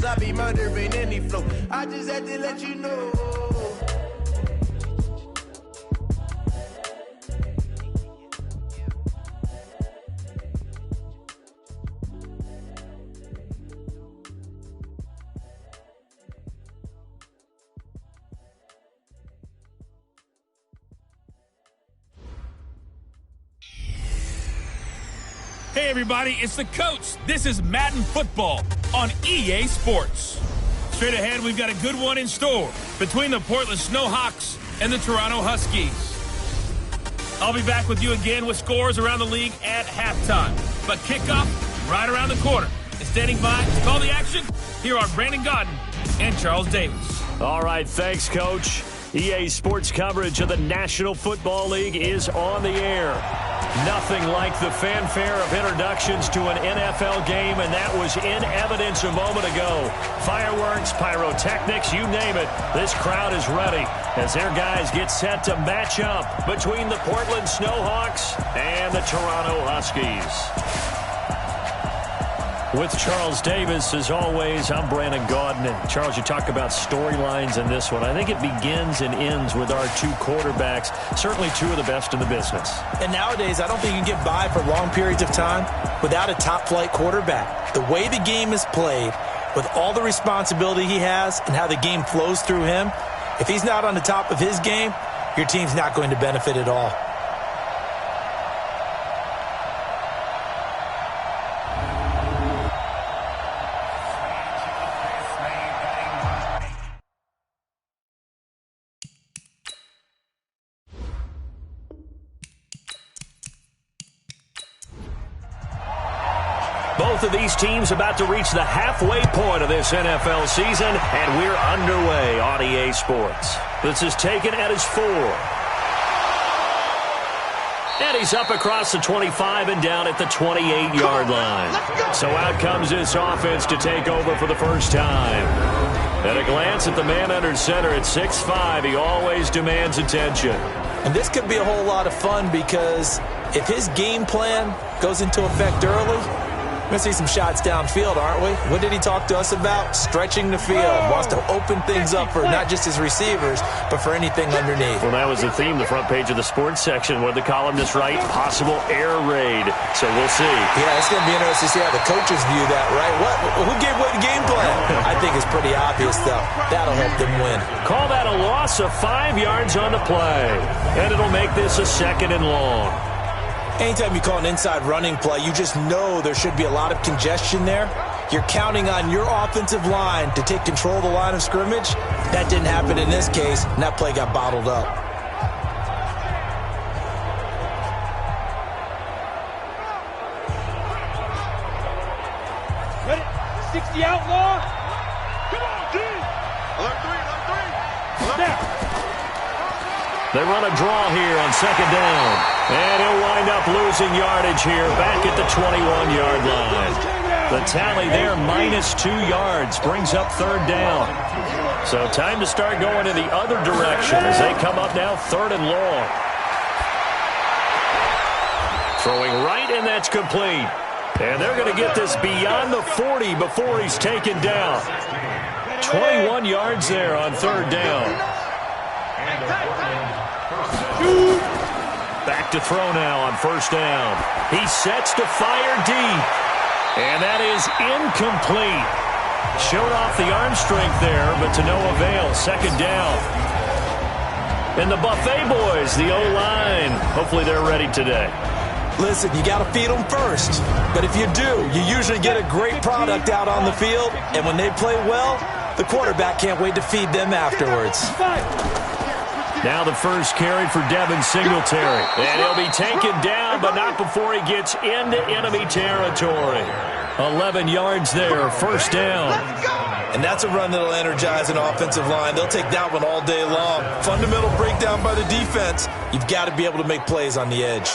I be murdering any flow. I just had to let you know. Hey everybody, it's the coach. This is Madden Football on EA Sports. Straight ahead, we've got a good one in store between the Portland Snowhawks and the Toronto Huskies. I'll be back with you again with scores around the league at halftime. But kickoff right around the corner. And standing by to call the action, here are Brandon Godden and Charles Davis. All right, thanks, Coach. EA Sports coverage of the National Football League is on the air. Nothing like the fanfare of introductions to an NFL game, and that was in evidence a moment ago. Fireworks, pyrotechnics, you name it. This crowd is ready as their guys get set to match up between the Portland Snowhawks and the Toronto Huskies. With Charles Davis, as always, I'm Brandon Godden. And Charles, you talk about storylines in this one. I think it begins and ends with our two quarterbacks, certainly two of the best in the business. And nowadays, I don't think you can get by for long periods of time without a top-flight quarterback. The way the game is played, with all the responsibility he has and how the game flows through him, if he's not on the top of his game, your team's not going to benefit at all. Both of these teams about to reach the halfway point of this NFL season, and we're underway on EA Sports. This is taken at his 4. And he's up across the 25 and down at the 28-yard line. So out comes this offense to take over for the first time. At a glance at the man under center at 6'5", he always demands attention. And this could be a whole lot of fun because if his game plan goes into effect early, we're going to see some shots downfield, aren't we? What did he talk to us about? Stretching the field. Wants to open things up for not just his receivers, but for anything underneath. Well, that was the theme, the front page of the sports section, where the columnists write, possible air raid. So we'll see. Yeah, it's going to be interesting to see how the coaches view that, right? Who gave away the game plan? I think it's pretty obvious, though. That'll help them win. Call that a loss of 5 yards on the play. And it'll make this a 2nd and long. Anytime you call an inside running play, you just know there should be a lot of congestion there. You're counting on your offensive line to take control of the line of scrimmage. That didn't happen in this case, and that play got bottled up. Ready? 60 outlaw. Come on, D. Alert 3. Now. They run a draw here on 2nd down. And he'll wind up losing yardage here back at the 21-yard line. The tally there, -2 yards, brings up 3rd down. So time to start going in the other direction as they come up now 3rd and long. Throwing right, and that's complete. And they're going to get this beyond the 40 before he's taken down. 21 yards there on 3rd down. Back to throw now on 1st down. He sets to fire deep. And that is incomplete. Showed off the arm strength there, but to no avail. 2nd down. And the Buffet boys, the O-line, hopefully they're ready today. Listen, you got to feed them first. But if you do, you usually get a great product out on the field. And when they play well, the quarterback can't wait to feed them afterwards. Now the first carry for Devin Singletary. And he'll be taken down, but not before he gets into enemy territory. 11 yards there, 1st down. And that's a run that'll energize an offensive line. They'll take that one all day long. Fundamental breakdown by the defense. You've got to be able to make plays on the edge.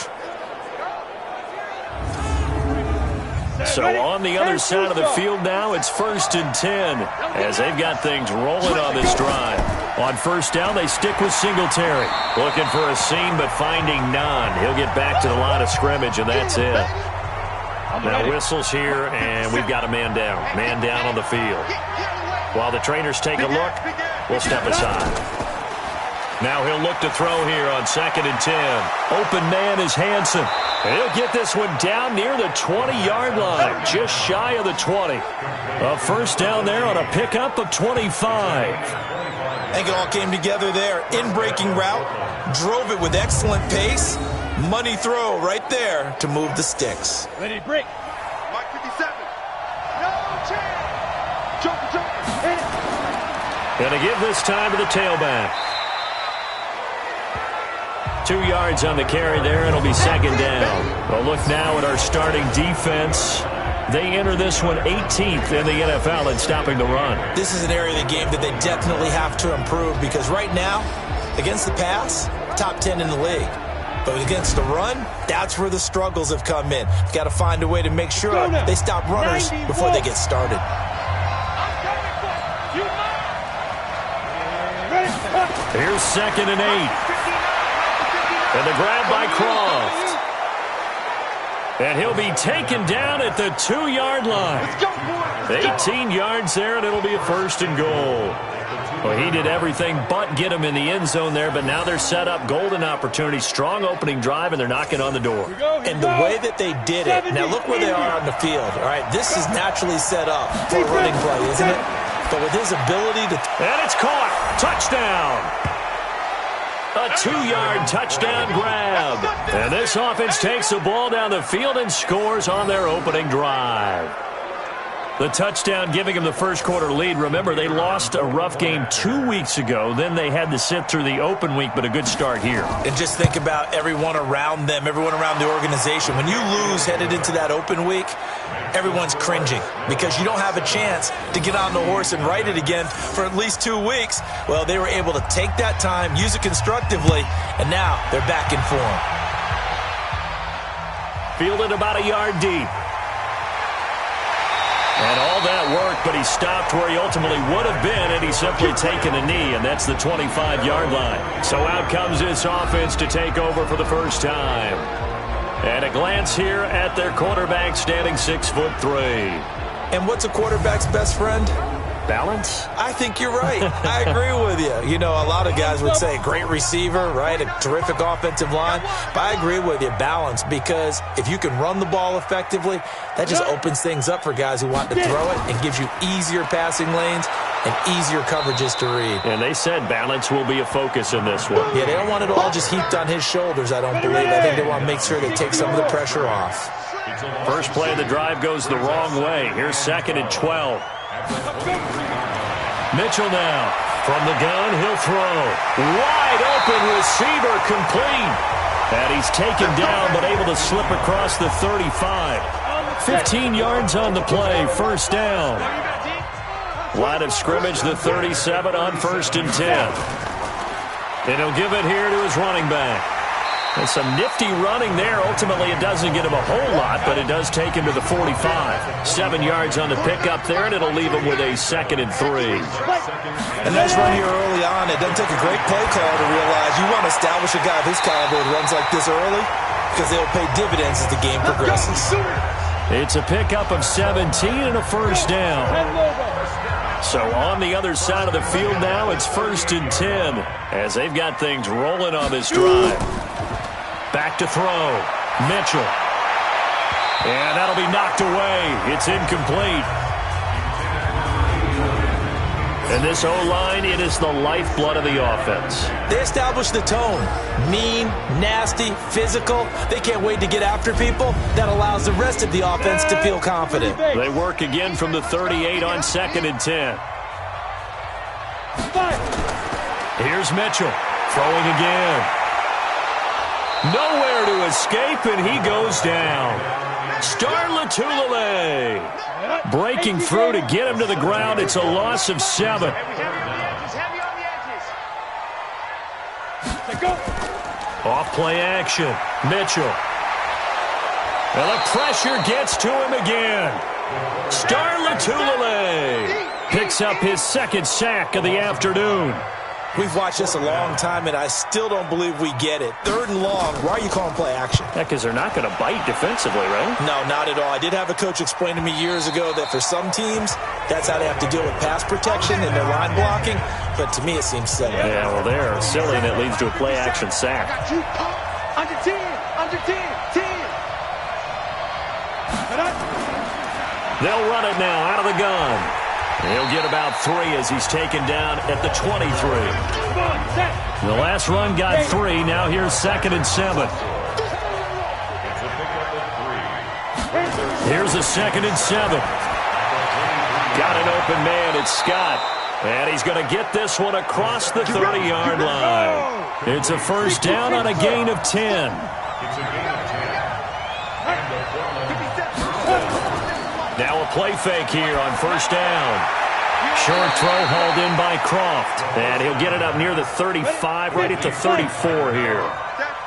So on the other side of the field now, it's 1st and 10 as they've got things rolling on this drive. On 1st down, they stick with Singletary. Looking for a seam, but finding none. He'll get back to the line of scrimmage, and that's it. Now whistles here, and we've got a man down. Man down on the field. While the trainers take a look, we'll step aside. Now he'll look to throw here on 2nd and 10. Open man is Hansen. And he'll get this one down near the 20-yard line, just shy of the 20. A first down there on a pickup of 25. I think it all came together there. In-breaking route, drove it with excellent pace. Money throw right there to move the sticks. Ready to break. Mike 57. No chance. Joker. Hit it. Going to give this time to the tailback. 2 yards on the carry there. It'll be 2nd down. Well, look now at our starting defense. They enter this one 18th in the NFL in stopping the run. This is an area of the game that they definitely have to improve because right now, against the pass, top 10 in the league. But against the run, that's where the struggles have come in. You've got to find a way to make sure they stop runners before they get started. Here's 2nd and 8. And the grab by Croft. And he'll be taken down at the 2-yard line. 18 yards there, and it'll be a 1st and goal. Well, he did everything but get him in the end zone there, but now they're set up. Golden opportunity, strong opening drive, and they're knocking on the door. And the way that they did it, now look where they are on the field. All right, this is naturally set up for a running play, isn't it? But with his ability to... And it's caught. Touchdown. A 2-yard touchdown grab. And this offense takes the ball down the field and scores on their opening drive. The touchdown giving them the first quarter lead. Remember, they lost a rough game 2 weeks ago. Then they had to sit through the open week, but a good start here. And just think about everyone around them, everyone around the organization. When you lose headed into that open week, everyone's cringing because you don't have a chance to get on the horse and ride it again for at least 2 weeks. Well, they were able to take that time, use it constructively, and now they're back in form. Fielded about a yard deep. And all that work, but he stopped where he ultimately would have been, and he's simply taken a knee, and that's the 25-yard line. So out comes this offense to take over for the first time. And a glance here at their quarterback standing 6'3". And what's a quarterback's best friend? Balance? I think you're right. I agree with you. You know, a lot of guys would say great receiver, right? A terrific offensive line. But I agree with you, balance, because if you can run the ball effectively, that just opens things up for guys who want to throw it and gives you easier passing lanes and easier coverages to read. And they said balance will be a focus in this one. Yeah, they don't want it all just heaped on his shoulders, I don't believe. I think they want to make sure they take some of the pressure off. First play of the drive goes the wrong way. Here's 2nd and 12. Mitchell now. From the gun, he'll throw. Wide open receiver, complete. And he's taken down, but able to slip across the 35. 15 yards on the play, first down. Line of scrimmage, the 37 on 1st and 10. And he'll give it here to his running back. And some nifty running there. Ultimately, it doesn't get him a whole lot, but it does take him to the 45. 7 yards on the pickup there, and it'll leave him with a 2nd and 3. A nice run here early on. It doesn't take a great play call to realize you want to establish a guy of his caliber that runs like this early because they'll pay dividends as the game progresses. It's a pickup of 17 and a first down. So on the other side of the field now, it's 1st and 10 as they've got things rolling on this drive. Back to throw. Mitchell. And that'll be knocked away. It's incomplete. And this O-line, it is the lifeblood of the offense. They establish the tone. Mean, nasty, physical. They can't wait to get after people. That allows the rest of the offense to feel confident. They work again from the 38 on 2nd and 10. Here's Mitchell. Throwing again. Nowhere to escape, and he goes down. Star Latulele breaking through to get him to the ground. It's a loss of 7. Off play action. Mitchell. And the pressure gets to him again. Star Latulele picks up his 2nd sack of the afternoon. We've watched this a long time, and I still don't believe we get it. 3rd and long, why are you calling play action? Yeah, because they're not going to bite defensively, right? No, not at all. I did have a coach explain to me years ago that for some teams, that's how they have to deal with pass protection and their line blocking. But to me, it seems silly. Yeah, well, they're silly, and it leads to a play action sack. Under 10, under 10, 10. They'll run it now out of the gun. He'll get about 3 as he's taken down at the 23. The last run got 3. Now here's 2nd and 7. Here's a 2nd and 7. Got an open man. It's Scott. And he's going to get this one across the 30-yard line. It's a first down on a gain of 10. Now a play fake here on first down. Short throw hauled in by Croft. And he'll get it up near the 35, right at the 34 here.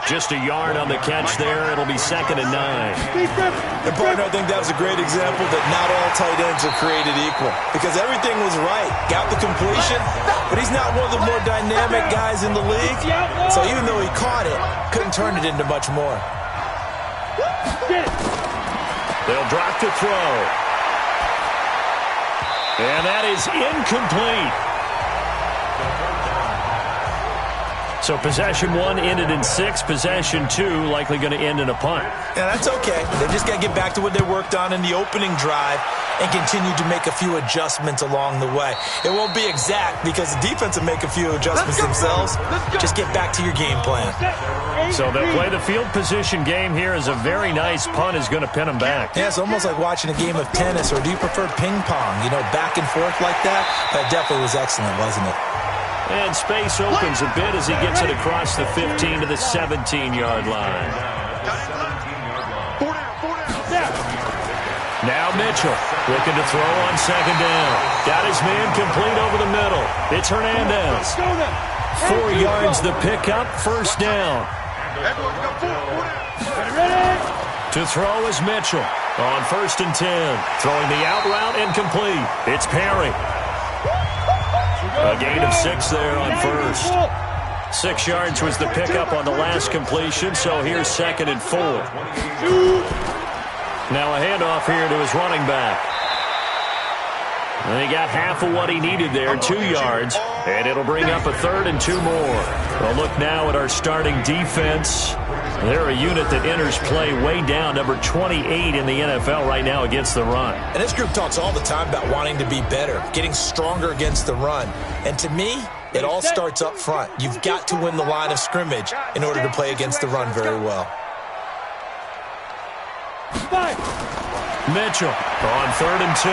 Just a yard on the catch there. It'll be 2nd and 9. And partner, I think that was a great example that not all tight ends are created equal. Because everything was right. Got the completion, but he's not one of the more dynamic guys in the league. So even though he caught it, couldn't turn it into much more. They'll drop to throw. And that is incomplete. So possession 1 ended in 6. Possession 2 likely going to end in a punt. Yeah, that's okay. They just got to get back to what they worked on in the opening drive and continue to make a few adjustments along the way. It won't be exact because the defense will make a few adjustments themselves. Just get back to your game plan. So they'll play the field position game here as a very nice punt is going to pin them back. Yeah, it's almost like watching a game of tennis, or do you prefer ping pong? You know, back and forth like that? That definitely was excellent, wasn't it? And space opens a bit as he gets it across the 15 to the 17-yard line. Now Mitchell looking to throw on 2nd down. Got his man complete over the middle. It's Hernandez. 4 yards the pickup, first down. To throw is Mitchell on 1st and 10. Throwing the out route and complete. It's Perry. A gain of 6 there on 1st. 6 yards was the pickup on the last completion, so here's 2nd and 4. Now a handoff here to his running back. And he got half of what he needed there, 2 yards, and it'll bring up a 3rd and 2 more. We'll look now at our starting defense. They're a unit that enters play way down, number 28 in the NFL right now against the run. And this group talks all the time about wanting to be better, getting stronger against the run. And to me, it all starts up front. You've got to win the line of scrimmage in order to play against the run very well. Mitchell on 3rd and 2.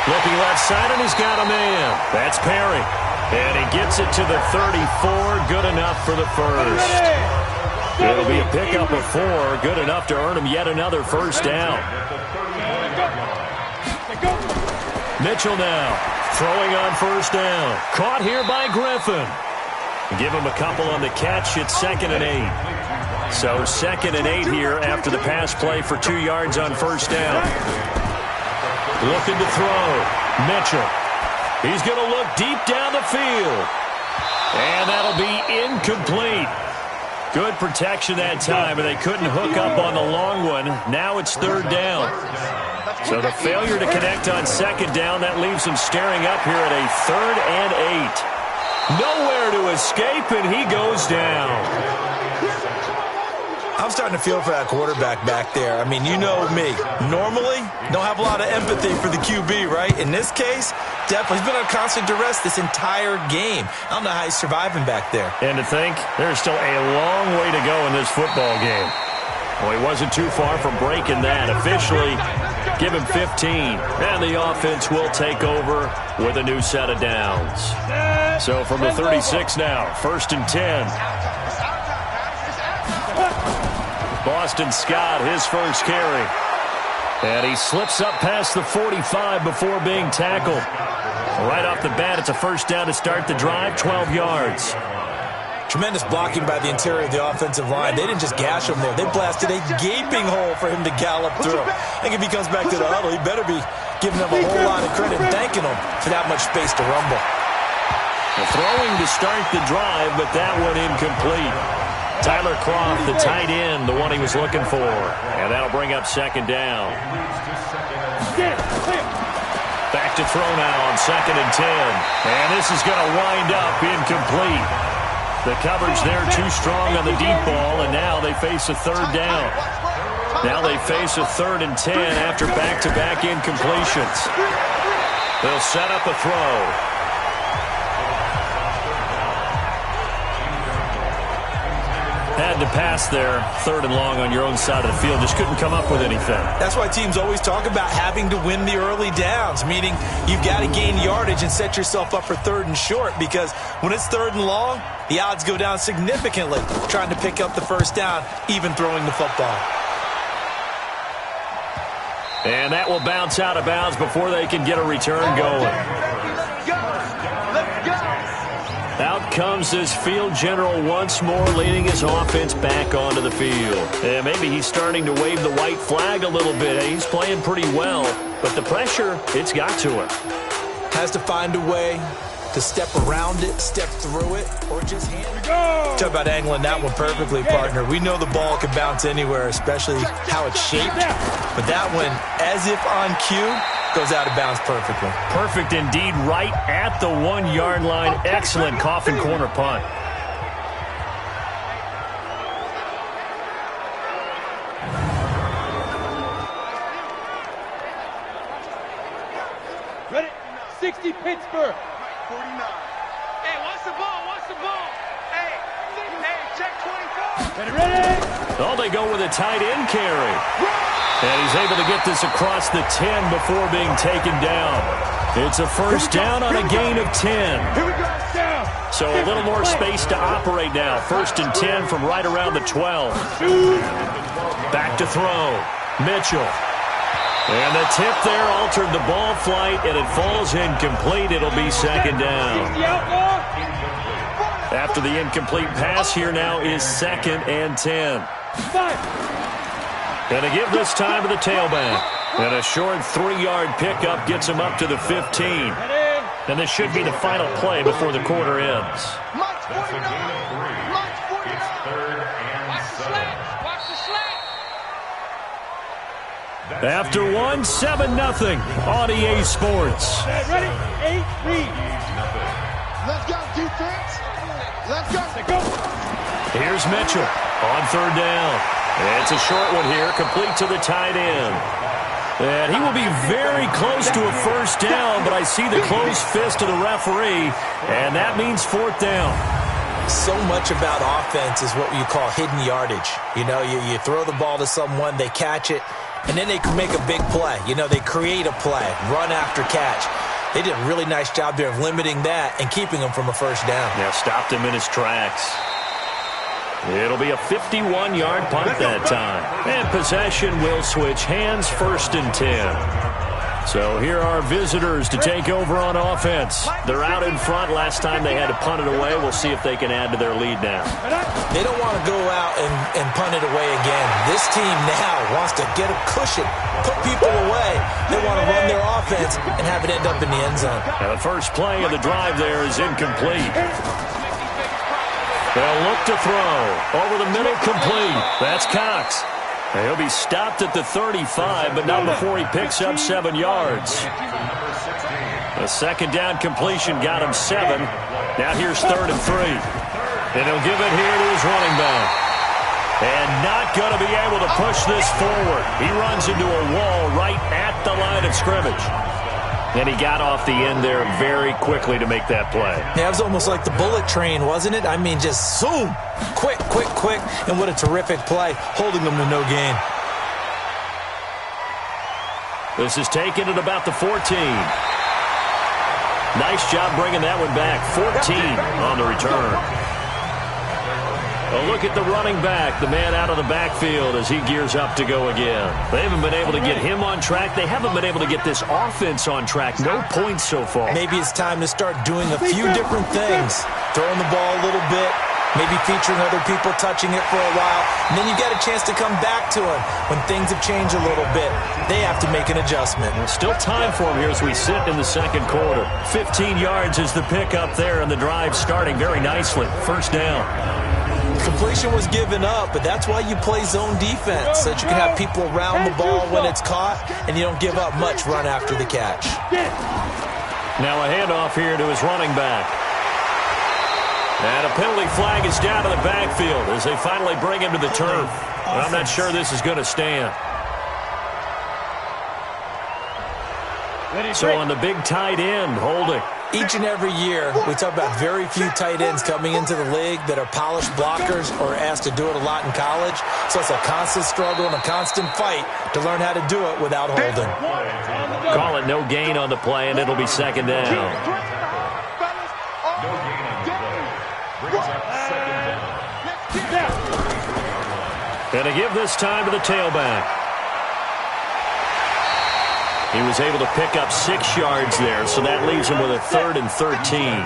Looking left side, and he's got a man. That's Perry. And he gets it to the 34. Good enough for the first. It'll be a pickup of 4. Good enough to earn him yet another first down. Mitchell now throwing on first down. Caught here by Griffin. Give him a couple on the catch. It's 2nd and 8. So 2nd and 8 here after the pass play for 2 yards on first down. Looking to throw. Mitchell. He's going to look deep down the field. And that'll be incomplete. Good protection that time, and they couldn't hook up on the long one. Now it's 3rd down. So the failure to connect on 2nd down, that leaves them staring up here at a 3rd and 8. Nowhere to escape, and he goes down. I'm starting to feel for that quarterback back there. I mean, you know me. Normally, don't have a lot of empathy for the QB, right? In this case, definitely. He's been on constant duress this entire game. I don't know how he's surviving back there. And to think, there's still a long way to go in this football game. Well, he wasn't too far from breaking that. Officially, give him 15. And the offense will take over with a new set of downs. So from the 36 now, 1st and 10. Boston Scott, his first carry. And he slips up past the 45 before being tackled. Right off the bat, it's a first down to start the drive, 12 yards. Tremendous blocking by the interior of the offensive line. They didn't just gash him there. They blasted a gaping hole for him to gallop through. I think if he comes back to the huddle, he better be giving them a whole lot of credit and thanking them for that much space to rumble. Throwing to start the drive, but that one incomplete. Tyler Croft, the tight end, the one he was looking for. And that'll bring up second down. Back to throw now on 2nd and 10. And this is going to wind up incomplete. The coverage there too strong on the deep ball, and now they face a third down. Now they face a 3rd and 10 after back-to-back incompletions. They'll set up a throw. Had to pass there, 3rd and long on your own side of the field. Just couldn't come up with anything. That's why teams always talk about having to win the early downs, meaning you've got to gain yardage and set yourself up for 3rd and short, because when it's 3rd and long, the odds go down significantly trying to pick up the first down, even throwing the football. And that will bounce out of bounds before they can get a return going. Out comes this field general once more, leading his offense back onto the field. And maybe he's starting to wave the white flag a little bit. He's playing pretty well, but the pressure, it's got to him. Has to find a way to step around it, step through it, or just hand it. Talk about angling that one perfectly, partner. We know the ball can bounce anywhere, especially how it's shaped. But that one, as if on cue, goes out of bounds perfectly. Perfect indeed, right at the 1-yard line. Excellent coffin corner punt. Ready? 60 Pittsburgh. 49. Hey, watch the ball, watch the ball. Hey, check 24. Ready? Oh, they go with a tight end carry. And he's able to get this across the 10 before being taken down. It's a first down on a gain of 10. So a little more space to operate now. 1st and 10 from right around the 12. Back to throw. Mitchell. And the tip there altered the ball flight, and it falls incomplete. It'll be 2nd down. After the incomplete pass, here now is 2nd and 10. Going to give this time to the tailback. And a short 3-yard pickup gets him up to the 15. And this should be the final play before the quarter ends. After 1, 7-0 on EA Sports. Ready? 8 lead. Let's go, defense. Let's go. Here's Mitchell on 3rd down. It's a short one here, complete to the tight end. And he will be very close to a first down, but I see the closed fist of the referee, and that means 4th down. So much about offense is what you call hidden yardage. You know, you throw the ball to someone, they catch it, and then they can make a big play. You know, they create a play, run after catch. They did a really nice job there of limiting that and keeping him from a first down. Yeah, stopped him in his tracks. It'll be a 51-yard punt that time. And possession will switch hands, 1st and 10. So here are visitors to take over on offense. They're out in front. Last time they had to punt it away. We'll see if they can add to their lead now. They don't want to go out and punt it away again. This team now wants to get a cushion, put people away. They want to run their offense and have it end up in the end zone. Now the first play of the drive there is incomplete. They'll look to throw. Over the middle, complete. That's Cox. He'll be stopped at the 35, but not before he picks up 7 yards. The 2nd down completion got him 7. Now here's 3rd and 3. And he'll give it here to his running back. And not going to be able to push this forward. He runs into a wall right at the line of scrimmage. And he got off the end there very quickly to make that play. Yeah, it was almost like the bullet train, wasn't it? I mean, just zoom. Quick. And what a terrific play, holding them to no gain. This is taken at about the 14. Nice job bringing that one back. 14 on the return. A look at the running back, the man out of the backfield as he gears up to go again. They haven't been able to get him on track. They haven't been able to get this offense on track. No points so far. Maybe it's time to start doing a few different things. Throwing the ball a little bit, maybe featuring other people touching it for a while, and then you get a chance to come back to him when things have changed a little bit. They have to make an adjustment. Still time for him here as we sit in the second quarter. 15 yards is the pickup there, and the drive starting very nicely. First down. Completion was given up, but that's why you play zone defense, so that you can have people around the ball when it's caught, and you don't give up much run after the catch. Now a handoff here to his running back. And a penalty flag is down to the backfield as they finally bring him to the turf. But I'm not sure this is going to stand. So on the big tight end, holding. Each and every year, we talk about very few tight ends coming into the league that are polished blockers or asked to do it a lot in college. So it's a constant struggle and a constant fight to learn how to do it without holding. Call it no gain on the play, and it'll be second down. And to give this time to the tailback. He was able to pick up 6 yards there, so that leaves him with a 3rd and 13.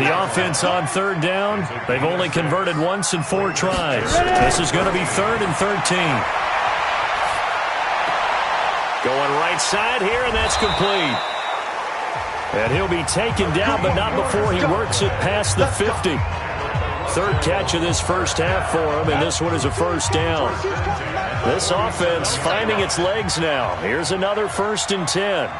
The offense on third down, they've only converted once in 4 tries. This is going to be 3rd and 13. Going right side here, and that's complete. And he'll be taken down, but not before he works it past the 50. 3rd catch of this first half for him, and this one is a first down. This offense finding its legs now. Here's another 1st and 10.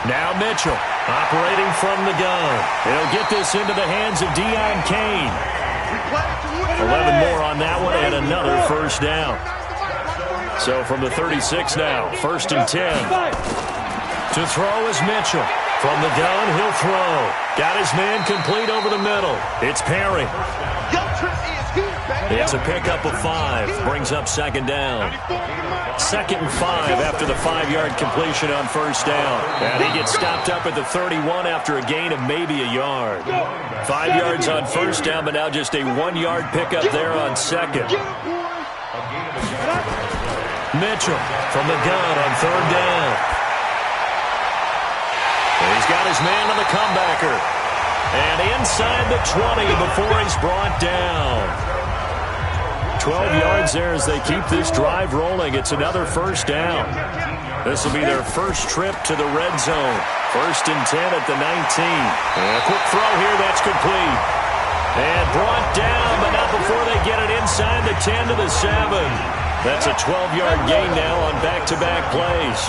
Now Mitchell operating from the gun. He'll get this into the hands of Deion Kane. 11 more on that one, and another first down. So from the 36 now, 1st and 10. To throw is Mitchell. From the gun, he'll throw. Got his man complete over the middle. It's Perry. It's a pickup of 5. Brings up second down. 2nd and 5 after the 5-yard completion on first down. And he gets stopped up at the 31 after a gain of maybe a yard. 5 yards on first down, but now just a 1-yard pickup there on second. Mitchell from the gun on third down. And he's got his man on the comebacker. And inside the 20 before he's brought down. 12 yards there as they keep this drive rolling. It's another first down. This will be their first trip to the red zone. 1st and 10 at the 19. And a quick throw here, that's complete. And brought down, but not before they get it inside the 10 to the 7. That's a 12-yard gain now on back-to-back plays.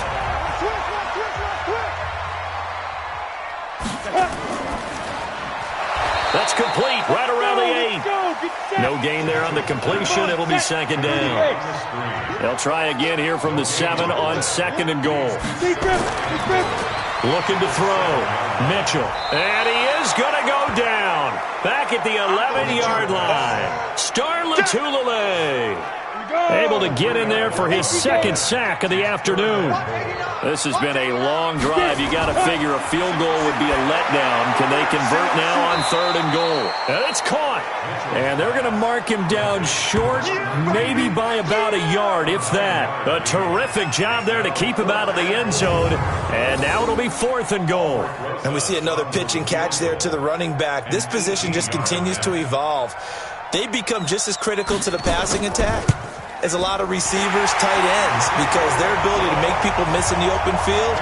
That's complete, right around the 8. No gain there on the completion. It'll be second down. They'll try again here from the 7 on 2nd and goal. Looking to throw. Mitchell. And he is going to go down. Back at the 11-yard line. Star Latulele. Able to get in there for his 2nd sack of the afternoon. This has been a long drive. You got to figure a field goal would be a letdown. Can they convert now on 3rd and goal? And it's caught. And they're going to mark him down short, maybe by about a yard, if that. A terrific job there to keep him out of the end zone. And now it'll be 4th and goal. And we see another pitch and catch there to the running back. This position just continues to evolve. They become just as critical to the passing attack as a lot of receivers, tight ends, because their ability to make people miss in the open field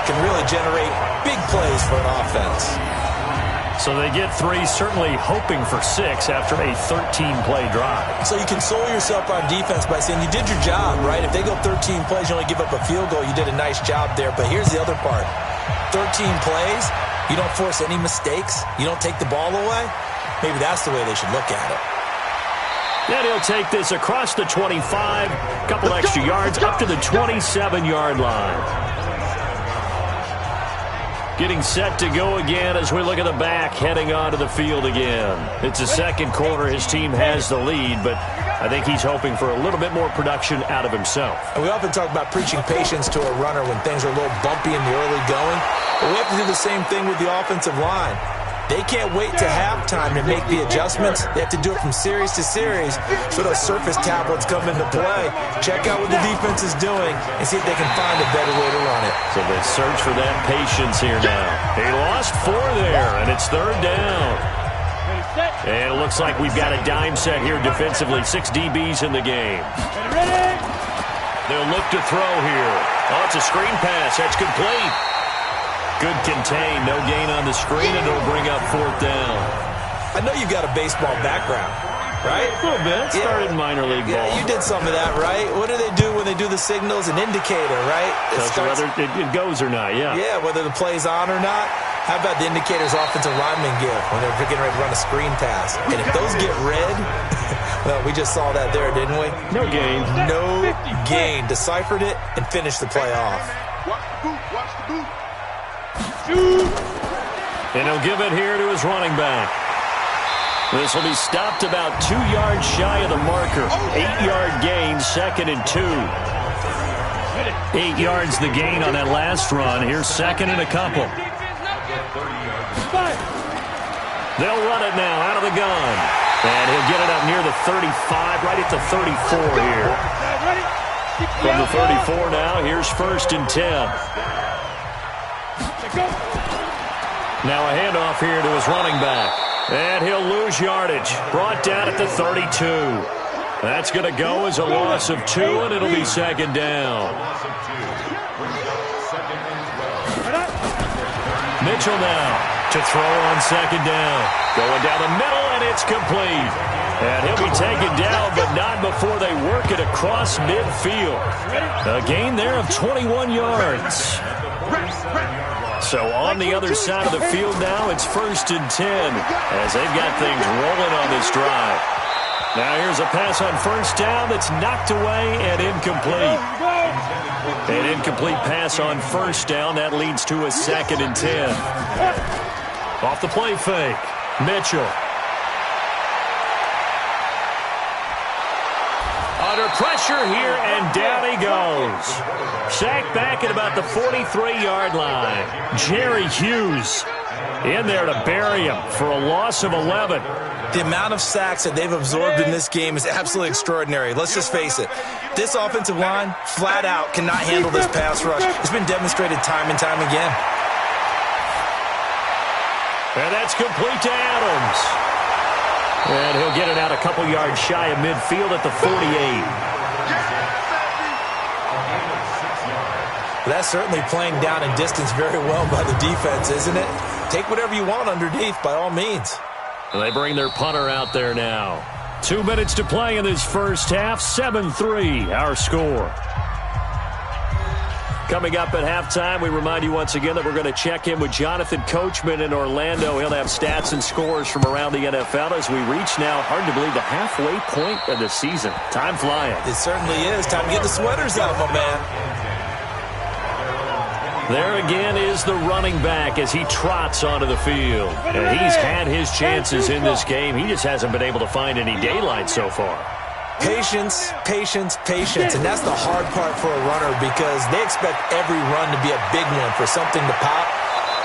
can really generate big plays for an offense. So they get 3, certainly hoping for 6 after a 13-play drive. So you console yourself on defense by saying you did your job, right? If they go 13 plays, you only give up a field goal, you did a nice job there. But here's the other part. 13 plays, you don't force any mistakes, you don't take the ball away. Maybe that's the way they should look at it. Then he'll take this across the 25, a couple extra yards, up to the 27-yard line. Getting set to go again as we look at the back, heading onto the field again. It's the second quarter. His team has the lead, but I think he's hoping for a little bit more production out of himself. And we often talk about preaching patience to a runner when things are a little bumpy in the early going. But we have to do the same thing with the offensive line. They can't wait to halftime to make the adjustments. They have to do it from series to series so those surface tablets come into play. Check out what the defense is doing and see if they can find a better way to run it. So they search for that patience here now. He lost 4 there, and it's 3rd down. And it looks like we've got a dime set here defensively. 6 DBs in the game. They'll look to throw here. Oh, it's a screen pass. That's complete. Good contain. No gain on the screen, and it'll bring up 4th down. I know you've got a baseball background, right? A little bit. Started minor league ball. Yeah, you did some of that, right? What do they do when they do the signals? An indicator, right? Whether it goes or not, yeah. Yeah, whether the play's on or not. How about the indicators offensive linemen give when they're getting ready to run a screen pass? And if those get red, well, we just saw that there, didn't we? No gain. No gain. Deciphered it and finished the play off. Watch the boot. And he'll give it here to his running back. This will be stopped about 2 yards shy of the marker. 8-yard gain, 2nd and 2. 8 yards the gain on that last run. Here's 2nd and a couple. They'll run it now out of the gun. And he'll get it up near the 35, right at the 34 here. From the 34 now, here's 1st and 10. Now a handoff here to his running back. And he'll lose yardage. Brought down at the 32. That's going to go as a loss of 2, and it'll be 2nd down. Mitchell now to throw on 2nd down. Going down the middle, and it's complete. And he'll be taken down, but not before they work it across midfield. A gain there of 21 yards. So on the other side of the field now, it's 1st and 10 as they've got things rolling on this drive. Now here's a pass on 1st down that's knocked away and incomplete. An incomplete pass on 1st down. That leads to a 2nd and 10. Off the play fake, Mitchell. Under pressure here, and down he goes. Sacked back at about the 43-yard line. Jerry Hughes in there to bury him for a loss of 11. The amount of sacks that they've absorbed in this game is absolutely extraordinary. Let's just face it. This offensive line, flat out, cannot handle this pass rush. It's been demonstrated time and time again. And that's complete to Adams. And he'll get it out a couple yards shy of midfield at the 48. That's certainly playing down in distance very well by the defense, isn't it? Take whatever you want underneath, by all means. And they bring their punter out there now. 2 minutes to play in this first half. 7-3, our score. Coming up at halftime, we remind you once again that we're going to check in with Jonathan Coachman in Orlando. He'll have stats and scores from around the NFL as we reach now, hard to believe, the halfway point of the season. Time flying. It certainly is. Time to get the sweaters out, my man. There again is the running back as he trots onto the field. And he's had his chances in this game. He just hasn't been able to find any daylight so far. Patience, patience, patience. And that's the hard part for a runner because they expect every run to be a big one for something to pop.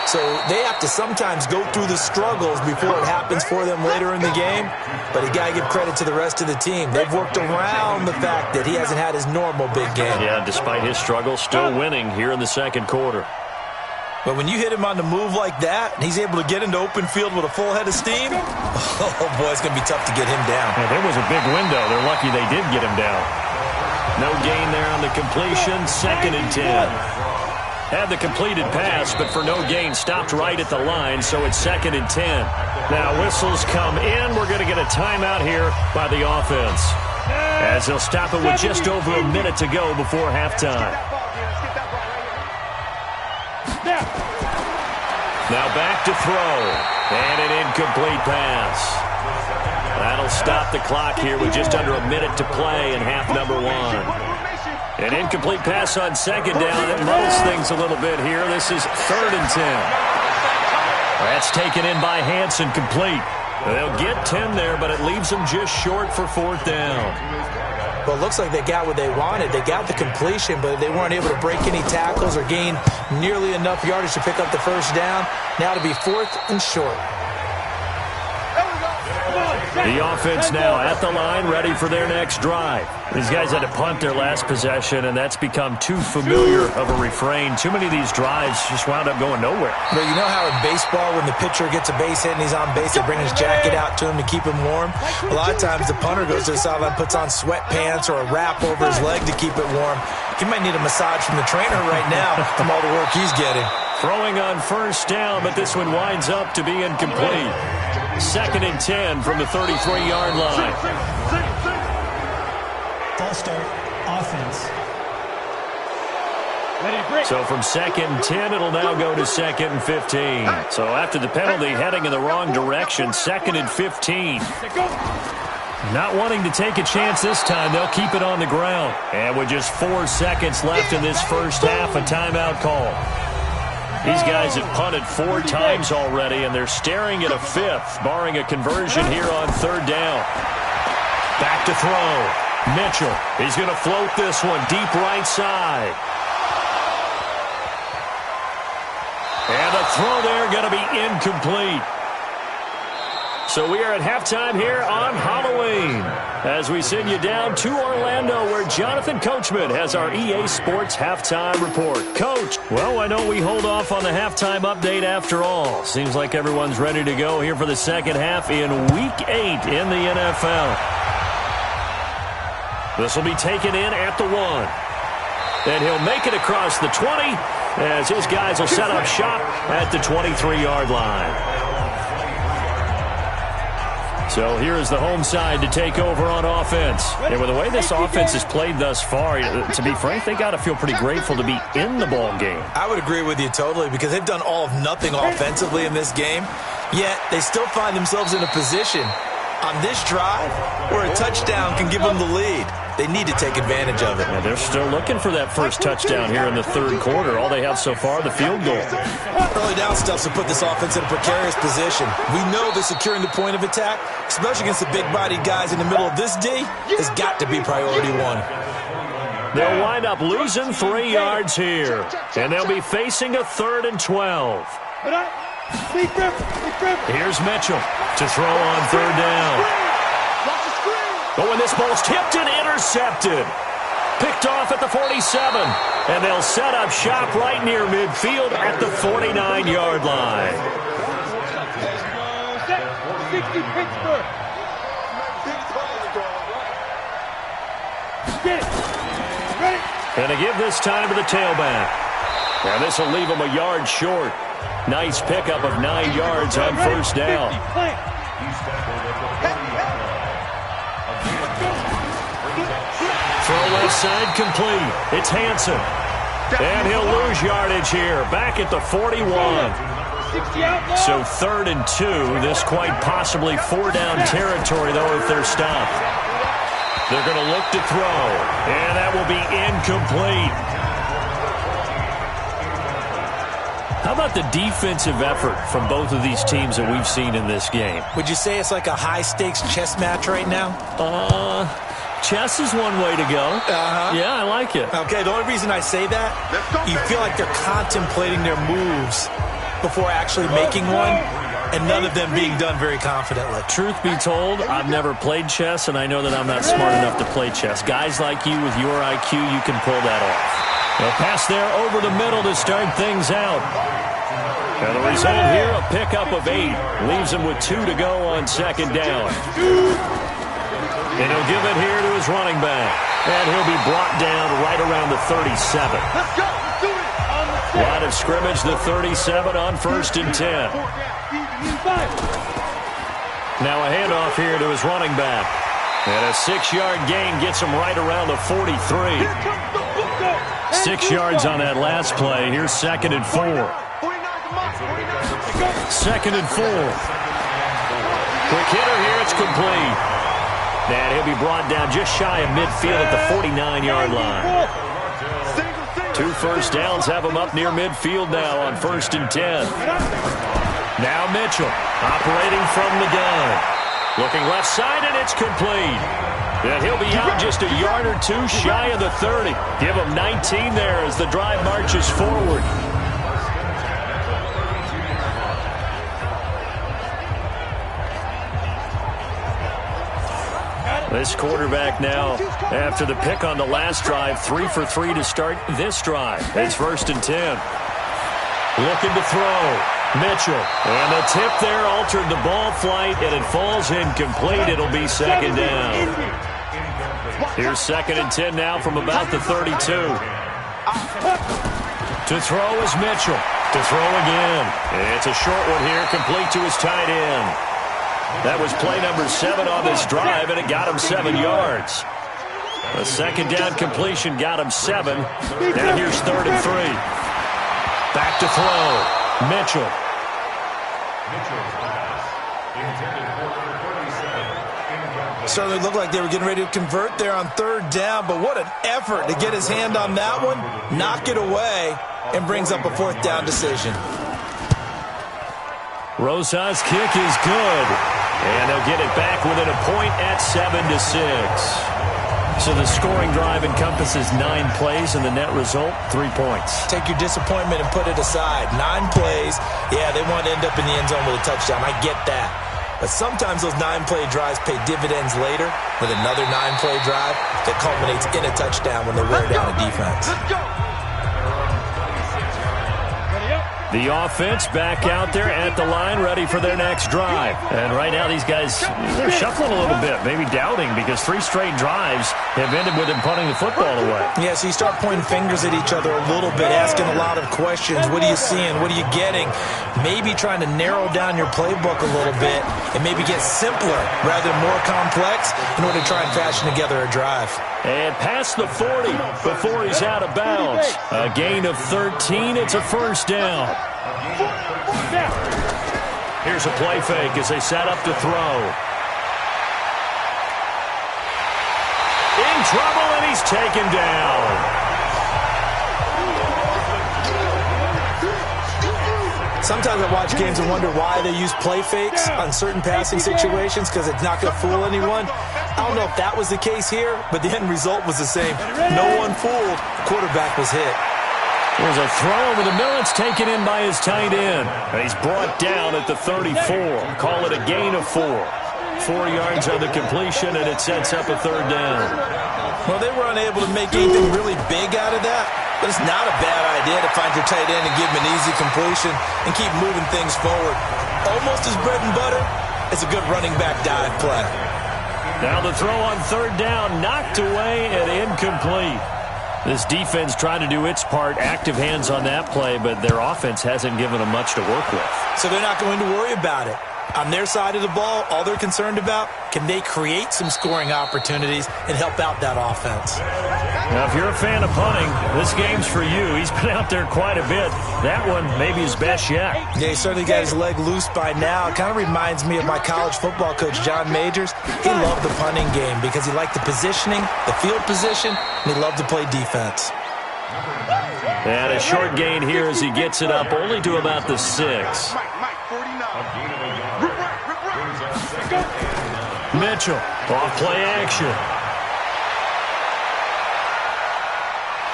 So they have to sometimes go through the struggles before it happens for them later in the game. But you got to give credit to the rest of the team. They've worked around the fact that he hasn't had his normal big game. Yeah, despite his struggles, still winning here in the second quarter. But when you hit him on the move like that, and he's able to get into open field with a full head of steam, oh, boy, it's going to be tough to get him down. Yeah, there was a big window. They're lucky they did get him down. No gain there on the completion. 2nd and 10. Had the completed pass, but for no gain, stopped right at the line, so it's 2nd and 10. Now whistles come in. We're going to get a timeout here by the offense, as they'll stop it with just over a minute to go before halftime. Now back to throw, and an incomplete pass. That'll stop the clock here with just under a minute to play in half number 1. An incomplete pass on 2nd down. It muddles things a little bit here. This is 3rd and 10. That's taken in by Hansen, complete. They'll get 10 there, but it leaves them just short for 4th down. Well, it looks like they got what they wanted. They got the completion, but they weren't able to break any tackles or gain nearly enough yardage to pick up the 1st down. Now to be 4th and short. There we go. Come on. The offense now at the line, ready for their next drive. These guys had to punt their last possession, and that's become too familiar of a refrain. Too many of these drives just wound up going nowhere. But you know how in baseball, when the pitcher gets a base hit and he's on base, they bring his jacket out to him to keep him warm? A lot of times the punter goes to the sideline, puts on sweatpants or a wrap over his leg to keep it warm. He might need a massage from the trainer right now from all the work he's getting. Throwing on first down, but this one winds up to be incomplete. 2nd and 10 from the 33-yard line. False start, offense. So from 2nd and 10, it'll now go to 2nd and 15. So after the penalty, heading in the wrong direction, 2nd and 15. Not wanting to take a chance this time, they'll keep it on the ground. And with just 4 seconds left in this first half, a timeout call. These guys have punted 4 times already, and they're staring at a 5th, barring a conversion here on 3rd down. Back to throw. Mitchell, he's going to float this one deep right side. And the throw there going to be incomplete. So we are at halftime here on Halloween as we send you down to Orlando where Jonathan Coachman has our EA Sports halftime report. Coach, well, I know we hold off on the halftime update after all. Seems like everyone's ready to go here for the second half in Week 8 in the NFL. This will be taken in at the 1. And he'll make it across the 20 as his guys will set up shop at the 23-yard line. So here is the home side to take over on offense. And with the way this offense has played thus far, to be frank, they got to feel pretty grateful to be in the ball game. I would agree with you totally because they've done all of nothing offensively in this game, yet they still find themselves in a position on this drive where a touchdown can give them the lead. They need to take advantage of it. And they're still looking for that first touchdown here in the 3rd quarter. All they have so far, the field goal. Early down stuffs will put this offense in a precarious position. We know they're securing the point of attack, especially against the big-bodied guys in the middle of this D, has got to be priority 1. They'll wind up losing 3 yards here. And they'll be facing a 3rd and 12. Here's Mitchell to throw on 3rd down. But when this ball's tipped and intercepted, picked off at the 47, and they'll set up shop right near midfield at the 49-yard line. 60 Pittsburgh. And to give this time to the tailback. Now this will leave him a yard short. Nice pickup of 9 yards on first down. Throw left side complete. It's Hansen. And he'll lose yardage here. Back at the 41. So 3rd and 2. This quite possibly 4-down territory, though, if they're stopped. They're going to look to throw. And that will be incomplete. How about the defensive effort from both of these teams that we've seen in this game? Would you say it's like a high-stakes chess match right now? Chess is one way to go. Yeah, I like it. Okay, the only reason I say that, you feel like they're contemplating their moves before actually making one, and none of them being done very confidently. Truth be told, I've never played chess, and I know that I'm not smart enough to play chess. Guys like you with your IQ, you can pull that off. They'll pass there over the middle to start things out. And the result here, a pickup of 8. Leaves him with 2 to go on 2nd down. And he'll give it here to his running back. And he'll be brought down right around the 37. Line of scrimmage, the 37 on 1st and 10. Now a handoff here to his running back. And a 6-yard gain gets him right around the 43. 6 yards on that last play. Here's 2nd and 4. 2nd and 4. Quick hitter here. It's complete. And he'll be brought down just shy of midfield at the 49-yard line. 2 first downs have him up near midfield now on 1st and 10. Now Mitchell operating from the gun. Looking left side, and it's complete. And he'll be out just a yard or 2 shy of the 30. Give him 19 there as the drive marches forward. This quarterback now, after the pick on the last drive, 3 for 3 to start this drive. It's 1st and 10. Looking to throw. Mitchell. And the tip there altered the ball flight, and it falls incomplete. It'll be 2nd down. Here's 2nd and 10 now from about the 32. To throw is Mitchell. To throw again. It's a short one here, complete to his tight end. That was play number 7 on this drive, and it got him 7 yards. A 2nd down completion got him 7. And here's 3rd and 3. Back to throw. Mitchell. Certainly looked like they were getting ready to convert there on 3rd down, but what an effort to get his hand on that one, knock it away, and brings up a 4th down decision. Rosa's kick is good, and they'll get it back within a point at 7-6. So the scoring drive encompasses 9 plays, and the net result, 3 points. Take your disappointment and put it aside. 9 plays, yeah, they want to end up in the end zone with a touchdown. I get that. But sometimes those 9-play drives pay dividends later with another 9-play drive that culminates in a touchdown when they wear down a defense. The offense back out there at the line, ready for their next drive. And right now these guys, they're shuffling a little bit, maybe doubting, because 3 straight drives have ended with them punting the football away. Yeah, so you start pointing fingers at each other a little bit, asking a lot of questions. What are you seeing? What are you getting? Maybe trying to narrow down your playbook a little bit and maybe get simpler rather than more complex in order to try and fashion together a drive. And past the 40 before he's out of bounds. A gain of 13. It's a 1st down. Here's a play fake as they set up to throw. In trouble, and he's taken down. Sometimes I watch games and wonder why they use play fakes on certain passing situations, because it's not going to fool anyone. I don't know if that was the case here, but the end result was the same. No one fooled. The quarterback was hit. There's a throw over the middle. It's taken in by his tight end. And he's brought down at the 34. Call it a gain of 4. 4 yards on the completion, and it sets up a 3rd down. Well, they were unable to make anything really big out of that, but it's not a bad idea to find your tight end and give him an easy completion and keep moving things forward. Almost as bread and butter, it's a good running back dive play. Now the throw on 3rd down, knocked away and incomplete. This defense tried to do its part, active hands on that play, but their offense hasn't given them much to work with. So they're not going to worry about it. On their side of the ball, all they're concerned about, can they create some scoring opportunities and help out that offense? Now, if you're a fan of punting, this game's for you. He's been out there quite a bit. That one may be his best yet. Yeah, he certainly got his leg loose by now. It kind of reminds me of my college football coach, John Majors. He loved the punting game because he liked the positioning, the field position, and he loved to play defense. And a short gain here as he gets it up only to about the 6. Mitchell, off play action.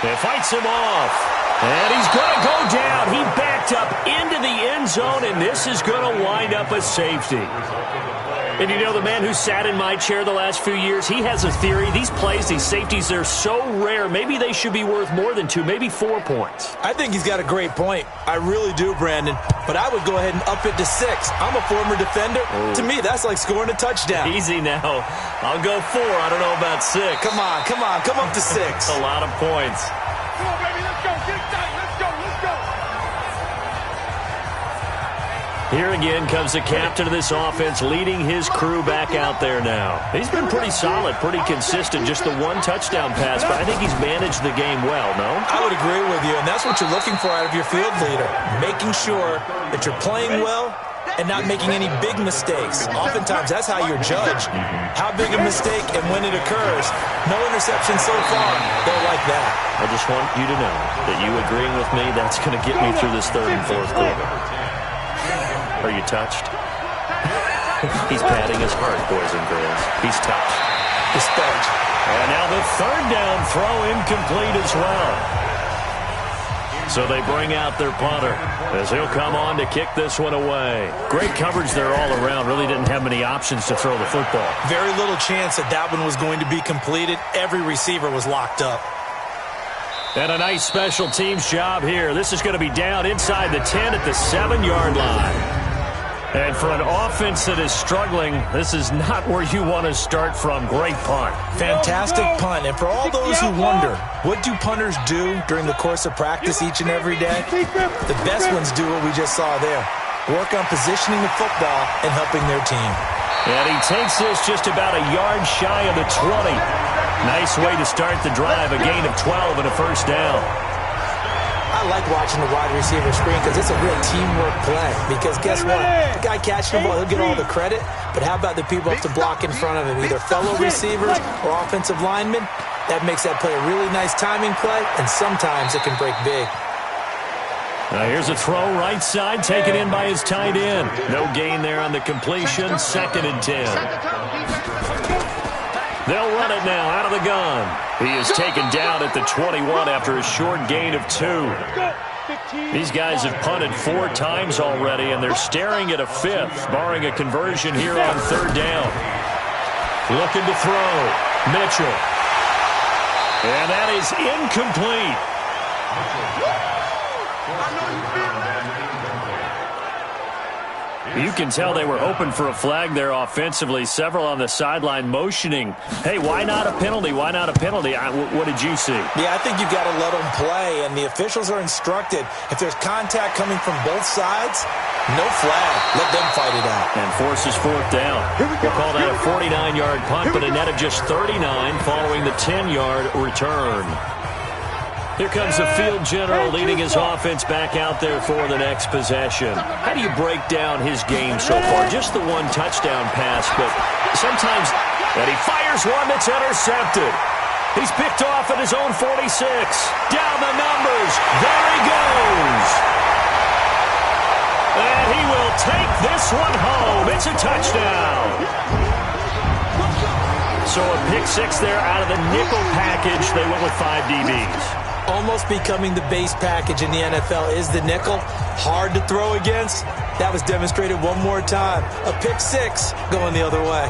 It fights him off. And he's going to go down. He backed up into the end zone, and this is going to wind up a safety. And you know, the man who sat in my chair the last few years, he has a theory. These plays, these safeties, they're so rare. Maybe they should be worth more than 2, maybe 4 points. I think he's got a great point. I really do, Brandon. But I would go ahead and up it to 6. I'm a former defender. Ooh. To me, that's like scoring a touchdown. Easy now. I'll go 4. I don't know about 6. Come on. Come up to 6. A lot of points. Come on, baby. Let's go. Get it tight. Let's go. Here again comes the captain of this offense, leading his crew back out there now. He's been pretty solid, pretty consistent, just the 1 touchdown pass, but I think he's managed the game well, no? I would agree with you, and that's what you're looking for out of your field leader, making sure that you're playing well and not making any big mistakes. Oftentimes, that's how you're judged. How big a mistake and when it occurs. No interception so far. They're like that. I just want you to know that you agreeing with me, that's going to get me through this 3rd and 4th quarter. Are you touched? He's patting his heart, boys and girls. He's touched. Respect. And now the 3rd down throw incomplete as well. So they bring out their punter as he'll come on to kick this one away. Great coverage there all around. Really didn't have many options to throw the football. Very little chance that one was going to be completed. Every receiver was locked up. And a nice special teams job here. This is going to be down inside the 10 at the 7-yard line. And for an offense that is struggling, this is not where you want to start from. Great punt. Fantastic punt. And for all those who wonder, what do punters do during the course of practice each and every day? The best ones do what we just saw there. Work on positioning the football and helping their team. And he takes this just about a yard shy of the 20. Nice way to start the drive. A gain of 12 and a first down. I like watching the wide receiver screen because it's a real teamwork play. Because guess what? The guy catching the ball, he'll get all the credit. But how about the people up to block in front of him? Either fellow receivers or offensive linemen. That makes that play a really nice timing play, and sometimes it can break big. Now here's a throw right side, taken in by his tight end. No gain there on the completion. 2nd and 10. They'll run it now out of the gun. He is taken down at the 21 after a short gain of 2. These guys have punted 4 times already, and they're staring at a 5th, barring a conversion here on 3rd down. Looking to throw. Mitchell. And that is incomplete. You can tell they were hoping for a flag there offensively. Several on the sideline motioning. Hey, why not a penalty? Why not a penalty? What did you see? Yeah, I think you've got to let them play, and the officials are instructed. If there's contact coming from both sides, no flag. Let them fight it out. And forces 4th down. We'll call that a 49-yard punt, but a net of just 39 following the 10-yard return. Here comes the field general leading his offense back out there for the next possession. How do you break down his game so far? Just the 1 touchdown pass, but sometimes that he fires one that's intercepted. He's picked off at his own 46. Down the numbers. There he goes. And he will take this one home. It's a touchdown. So a pick 6 there out of the nickel package. They went with 5 DBs. Almost becoming the base package in the NFL is the nickel. Hard to throw against. That was demonstrated one more time. A pick 6 going the other way.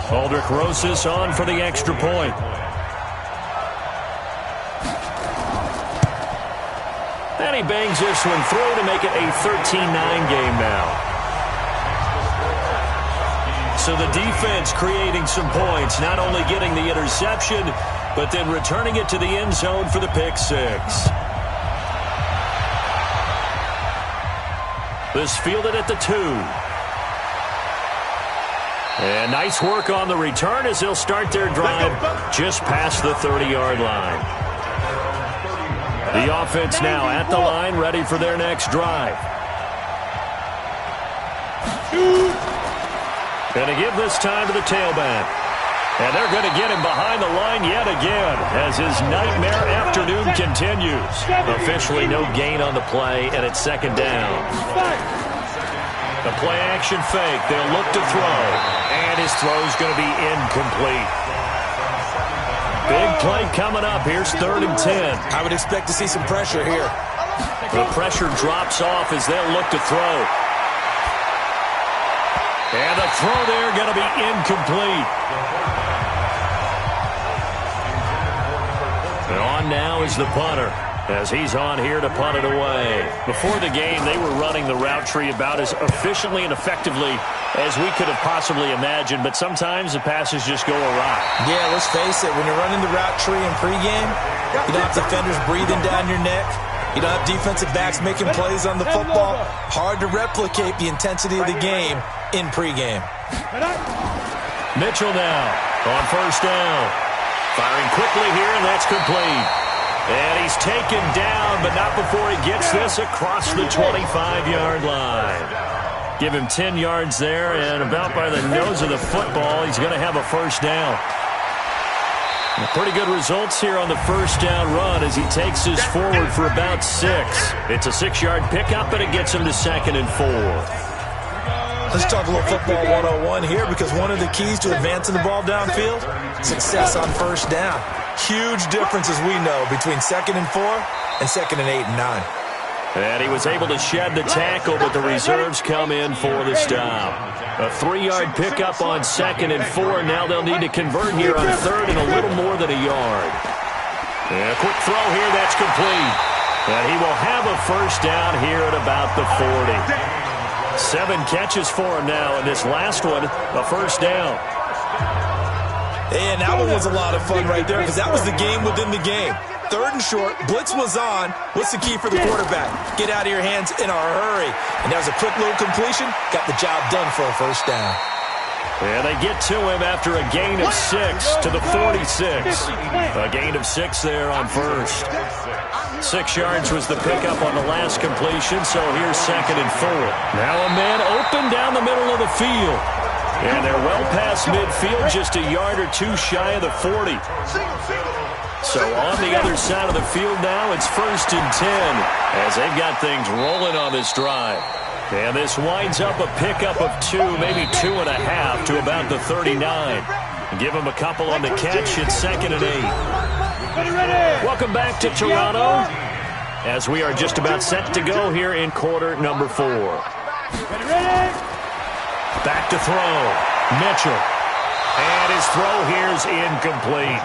Aldrich Rosas on for the extra point. And he bangs this one through to make it a 13-9 game now. So the defense creating some points, not only getting the interception, but then returning it to the end zone for the pick 6. This fielded at the 2. And nice work on the return as they'll start their drive just past the 30-yard line. The offense now at the line, ready for their next drive. Going to give this time to the tailback. And they're going to get him behind the line yet again as his nightmare afternoon continues. Officially no gain on the play, and it's 2nd down. The play-action fake. They'll look to throw, and his throw's going to be incomplete. Big play coming up. Here's 3rd and 10. I would expect to see some pressure here. The pressure drops off as they'll look to throw. And the throw there going to be incomplete. And on now is the punter as he's on here to punt it away. Before the game, they were running the route tree about as efficiently and effectively as we could have possibly imagined, but sometimes the passes just go awry. Yeah, let's face it. When you're running the route tree in pregame, you don't have defenders breathing down your neck. You don't have defensive backs making plays on the football. Hard to replicate the intensity of the game in pregame. Mitchell now on 1st down. Firing quickly here, and that's complete. And he's taken down, but not before he gets this across the 25-yard line. Give him 10 yards there, and about by the nose of the football, he's going to have a 1st down. Pretty good results here on the 1st down run as he takes this forward for about 6. It's a 6-yard pickup, and it gets him to 2nd and 4. Let's talk a little football 101 here, because one of the keys to advancing the ball downfield, success on 1st down. Huge difference, as we know, between 2nd and 4 and 2nd and 8 and 9. And he was able to shed the tackle, but the reserves come in for the stop. A 3-yard pickup on 2nd and 4. Now they'll need to convert here on 3rd and a little more than a yard. And a quick throw here, that's complete. And he will have a first down here at about the 40. 7 catches for him now, and this last one, a first down. And that one was a lot of fun right there because that was the game within the game. 3rd and short, blitz was on. What's the key for the quarterback? Get out of your hands in a hurry. And that was a quick little completion. Got the job done for a first down. And they get to him after a gain of 6 to the 46. A gain of 6 there on first. 6 yards was the pickup on the last completion, so here's 2nd and 4. Now a man open down the middle of the field. And they're well past midfield, just a yard or 2 shy of the 40. So on the other side of the field now, it's 1st and 10 as they've got things rolling on this drive. And this winds up a pickup of 2, maybe 2.5 to about the 39. Give them a couple on the catch. It's 2nd and 8. Welcome back to Toronto as we are just about set to go here in quarter number 4. Back to throw. Mitchell. And his throw here's incomplete.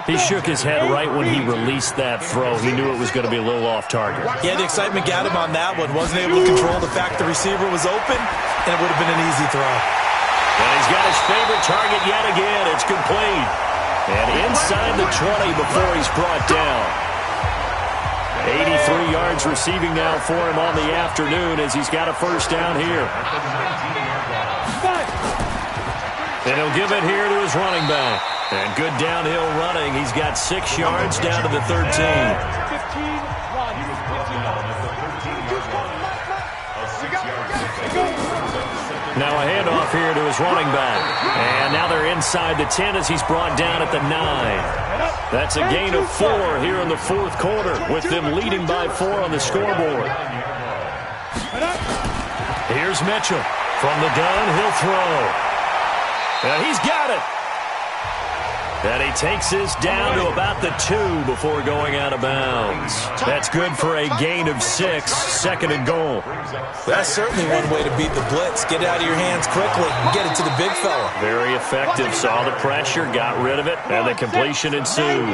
He shook his head right when he released that throw. He knew it was going to be a little off target. Yeah, the excitement got him on that one. Wasn't able to control the fact the receiver was open, and it would have been an easy throw. And he's got his favorite target yet again. It's complete. And inside the 20 before he's brought down. 83 yards receiving now for him on the afternoon as he's got a first down here. And he'll give it here to his running back. And good downhill running. He's got 6 yards down to the 13. Now a handoff here to his running back. And now they're inside the 10 as he's brought down at the 9. That's a gain of 4 here in the 4th quarter with them leading by 4 on the scoreboard. Here's Mitchell. From the gun, he'll throw. And he's got it. And he takes this down to about the 2 before going out of bounds. That's good for a gain of 6, 2nd and goal. That's certainly one way to beat the blitz. Get it out of your hands quickly and get it to the big fella. Very effective. Saw the pressure, got rid of it, and the completion ensued.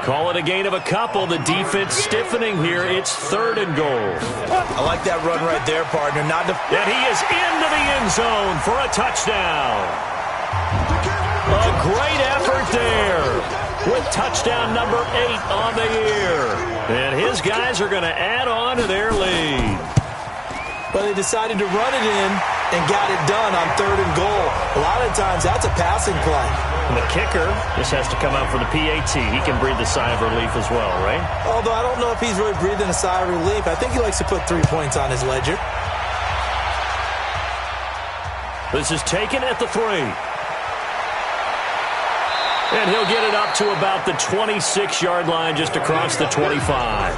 Call it a gain of a couple. The defense stiffening here. It's 3rd and goal. I like that run right there, partner. And he is into the end zone for a touchdown. A great effort there with touchdown number 8 on the year. And his guys are going to add on to their lead. But they decided to run it in and got it done on 3rd and goal. A lot of times that's a passing play. And the kicker just has to come out for the PAT. He can breathe a sigh of relief as well, right? Although I don't know if he's really breathing a sigh of relief. I think he likes to put 3 points on his ledger. This is taken at the 3. And he'll get it up to about the 26-yard line just across the 25.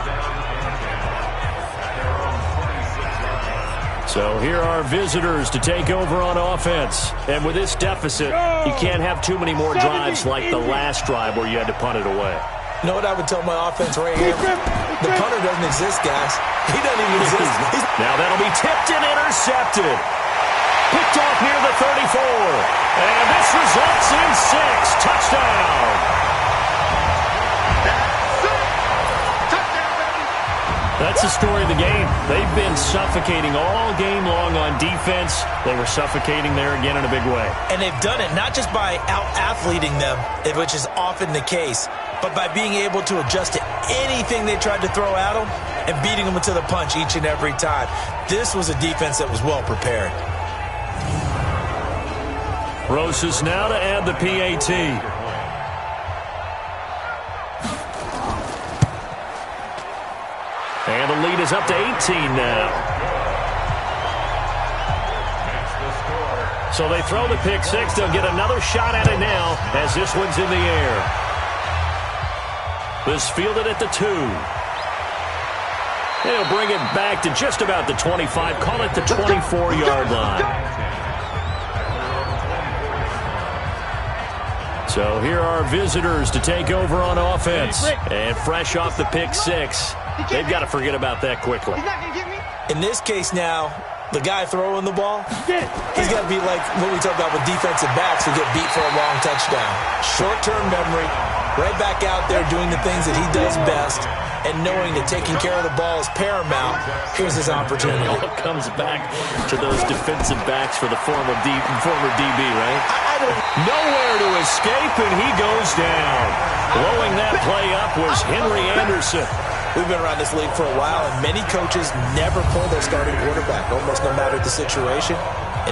So here are visitors to take over on offense. And with this deficit, you can't have too many more drives like the last drive where you had to punt it away. You know what I would tell my offense right here? The punter doesn't exist, guys. He doesn't even exist. Now that'll be tipped and intercepted. Picked off near the 34. And this results in 6. Touchdown. That's the story of the game. They've been suffocating all game long on defense. They were suffocating there again in a big way. And they've done it not just by out-athleting them, which is often the case, but by being able to adjust to anything they tried to throw at them and beating them to the punch each and every time. This was a defense that was well prepared. Rosas now to add the PAT. And the lead is up to 18 now. So they throw the pick 6. They'll get another shot at it now as this one's in the air. This fielded at the 2. They'll bring it back to just about the 25. Call it the 24-yard line. So here are visitors to take over on offense. And fresh off the pick six, they've got to forget about that quickly. In this case now, the guy throwing the ball, he's got to be like what we talk about with defensive backs who get beat for a long touchdown. Short-term memory, right back out there doing the things that he does best, and knowing that taking care of the ball is paramount. Here's his opportunity. It all comes back to those defensive backs for the former DB, right? Nowhere to escape, and he goes down. Blowing that play up was Henry Anderson. We've been around this league for a while, and many coaches never pull their starting quarterback, almost no matter the situation.